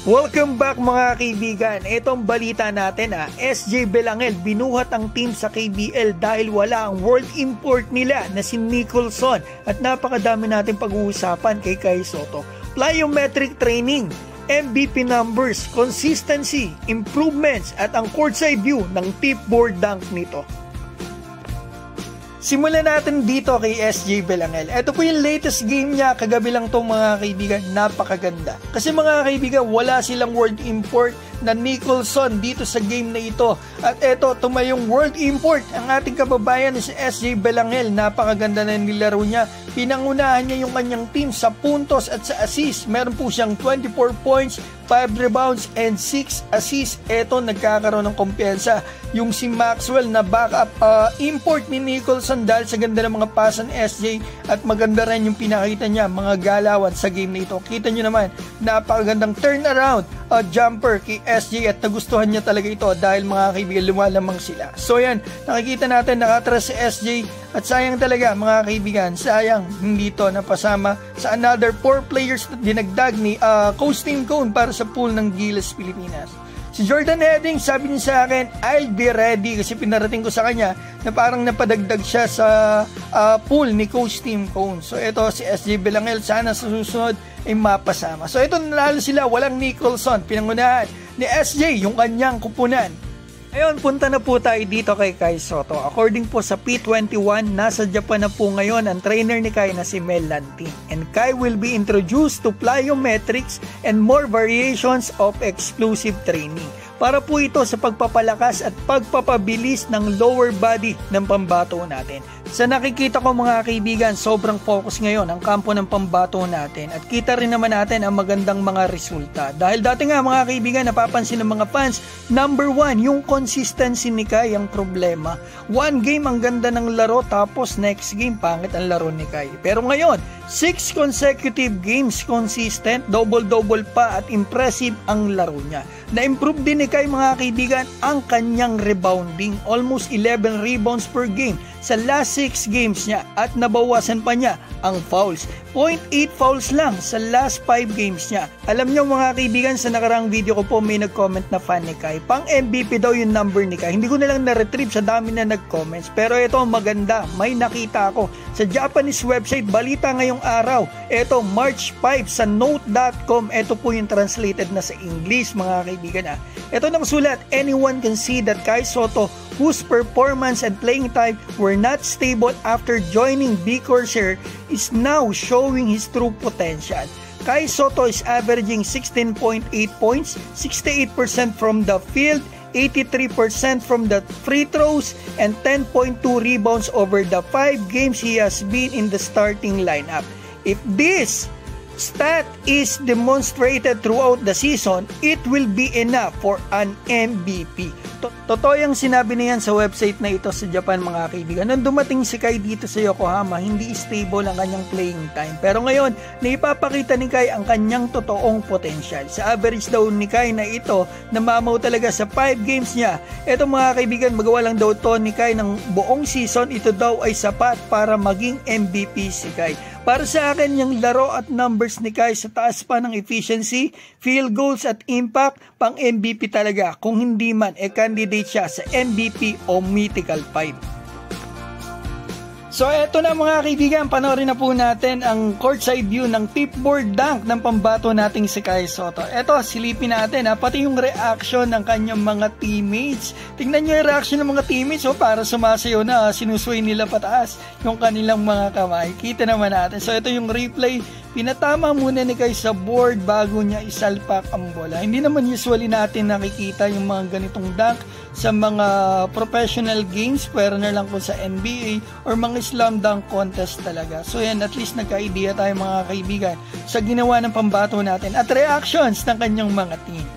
Welcome back mga kaibigan. Itong balita natin SJ Belangel binuhat ang team sa KBL dahil wala ang world import nila na si Nicholson. At napakadami natin pag-uusapan kay Kai Sotto. Plyometric training, MVP numbers, consistency, improvements at ang courtside view ng tip board dunk nito. Simulan natin dito kay SJ Belangel. Ito po yung latest game niya. Kagabi lang to mga kaibigan. Napakaganda. Kasi mga kaibigan, wala silang world import na Nicholson dito sa game na ito. At ito, tumayong world import. Ang ating kababayan si SJ Belangel. Napakaganda na nilaro niya. Pinangunahan niya yung kanyang team sa puntos at sa assist. Meron po siyang 24 points, 5 rebounds, and 6 assists. Ito, nagkakaroon ng kumpiyansa. Yung si Maxwell na backup import ni Nicholson dahil sa ganda ng mga pass ng SJ at maganda rin yung pinakita niya, mga galawan sa game na ito. Kita nyo naman, napakagandang turnaround jumper kay SJ at nagustuhan niya talaga ito dahil mga kaibigan lumalamang sila. So yan, nakikita natin nakatras si SJ at sayang talaga mga kaibigan, sayang hindi to napasama sa another 4 players na dinagdag ni Coach Tim Cone para sa pool ng Gilas Pilipinas. Si Jordan Heading, sabi niya sa akin, I'll be ready kasi pinarating ko sa kanya na parang napadagdag siya sa pool ni Coach Tim Cone. So ito si SJ Belangel, sana sa susunod ay mapasama. So ito nanalo sila, walang Nicholson, pinangunahan ni SJ yung kanyang kupunan. Ngayon, punta na po tayo dito kay Kai Sotto. According po sa P21, nasa Japan na po ngayon ang trainer ni Kai na si Mel Lanting. And Kai will be introduced to plyometrics and more variations of exclusive training. Para po ito sa pagpapalakas at pagpapabilis ng lower body ng pambato natin. Sa nakikita ko mga kaibigan, sobrang focus ngayon ang kampo ng pambato natin at kita rin naman natin ang magandang mga resulta. Dahil dati nga mga kaibigan, napapansin ng mga fans, number 1, yung consistency ni Kai ang problema. One game ang ganda ng laro tapos next game pangit ang laro ni Kai. Pero ngayon, 6 consecutive games consistent, double-double pa at impressive ang laro niya. Na-improve din ni Kai mga kaibigan ang kanyang rebounding, almost 11 rebounds per game sa last 6 games niya at nabawasan pa niya ang fouls. 0.8 fouls lang sa last 5 games niya. Alam niyo mga kaibigan, sa nakarang video ko po may nag-comment na fan ni Kai. Pang MVP daw yung number ni Kai. Hindi ko na lang na-retrieve sa dami na nag-comments. Pero ito maganda, may nakita ako sa Japanese website, balita ngayong araw. Ito March 5 sa note.com. Ito po yung translated na sa English mga kaibigan. Ito nakasulat, anyone can see that Kai Sotto, whose performance and playing time were not stable after joining B Corsair, is now showing his true potential. Kai Sotto is averaging 16.8 points, 68% from the field, 83% from the free throws, and 10.2 rebounds over the 5 games he has been in the starting lineup. If this stat is demonstrated throughout the season, it will be enough for an MVP. Totoo yung sinabi niyan sa website na ito sa Japan mga kaibigan. Nung dumating si Kai dito sa Yokohama, hindi stable ang kanyang playing time. Pero ngayon, naipapakita ni Kai ang kanyang totoong potential. Sa average daw ni Kai na ito, namamaw talaga sa 5 games niya. Ito mga kaibigan, magawa lang daw to ni Kai ng buong season. Ito daw ay sapat para maging MVP si Kai. Para sa akin, yung laro at numbers ni Kai sa taas pa ng efficiency, field goals at impact, pang MVP talaga. Kung hindi man, candidate siya sa MVP o Mythical 5. So eto na mga kaibigan, panoorin na po natin ang courtside view ng tipboard dunk ng pambato nating si Kai Sotto. Eto, silipin natin pati yung reaction ng kanyang mga teammates. Tingnan nyo yung reaction ng mga teammates para sumasayaw na, sinusway nila pataas yung kanilang mga kamay. Kita naman natin. So ito yung replay, pinatama muna ni Kai sa board bago niya isalpak ang bola. Hindi naman usually natin nakikita yung mga ganitong dunk sa mga professional games, pero na lang kung sa NBA or mga slam dunk contest talaga. So yan, at least nagka-idea tayo mga kaibigan sa ginawa ng pambato natin at reactions ng kanyang mga team.